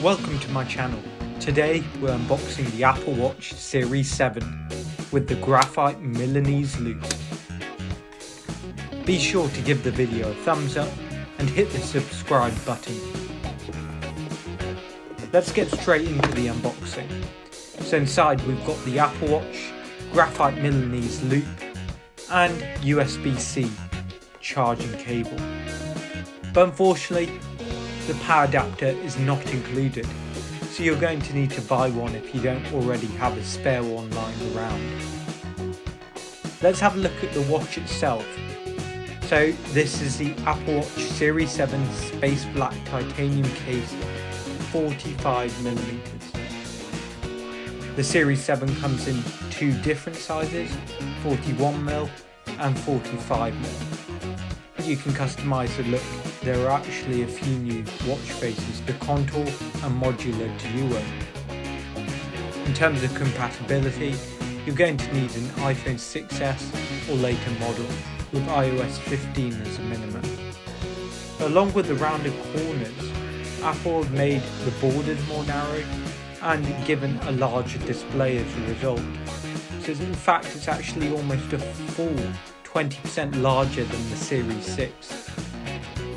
Welcome to my channel. Today we're unboxing the Apple Watch Series 7 with the Graphite Milanese Loop. Be sure to give the video a thumbs up and hit the subscribe button. Let's get straight into the unboxing. So inside we've got the Apple Watch, Graphite Milanese Loop and USB-C charging cable. But unfortunately, the power adapter is not included, so you're going to need to buy one if you don't already have a spare one lying around. Let's have a look at the watch itself. So this is the Apple Watch Series 7 Space Black Titanium case, 45mm. The Series 7 comes in two different sizes, 41mm and 45mm. You can customize the look. There are actually a few new watch faces, the Contour and Modular Duo. In terms of compatibility, you're going to need an iPhone 6s or later model with iOS 15 as a minimum. Along with the rounded corners, Apple have made the borders more narrow and given a larger display as a result. So in fact it's actually almost a full 20% larger than the Series 6.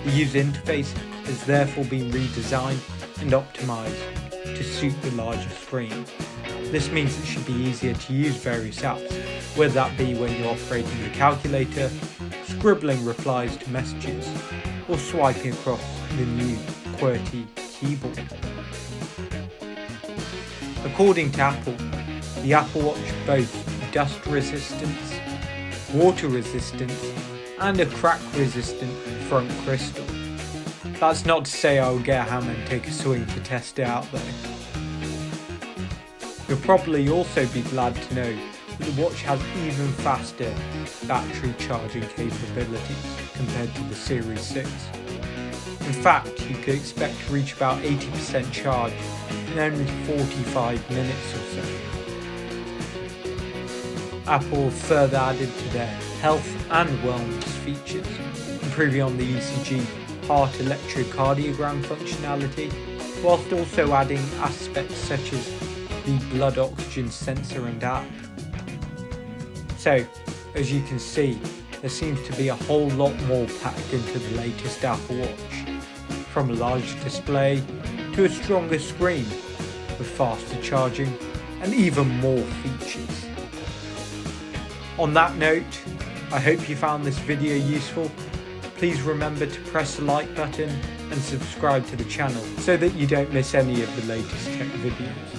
The user interface has therefore been redesigned and optimized to suit the larger screen. This means it should be easier to use various apps, whether that be when you're operating the calculator, scribbling replies to messages, or swiping across the new QWERTY keyboard. According to Apple, the Apple Watch boasts dust resistance, water resistance and a crack resistant front crystal. That's not to say I will get a hammer and take a swing to test it out though. You'll probably also be glad to know that the watch has even faster battery charging capabilities compared to the Series 6. In fact, you could expect to reach about 80% charge in only 45 minutes or so. Apple further added to their health and wellness features, improving on the ECG heart electrocardiogram functionality, whilst also adding aspects such as the blood oxygen sensor and app. So, as you can see, there seems to be a whole lot more packed into the latest Apple Watch, from a larger display to a stronger screen with faster charging and even more features. On that note, I hope you found this video useful. Please remember to press the like button and subscribe to the channel so that you don't miss any of the latest tech videos.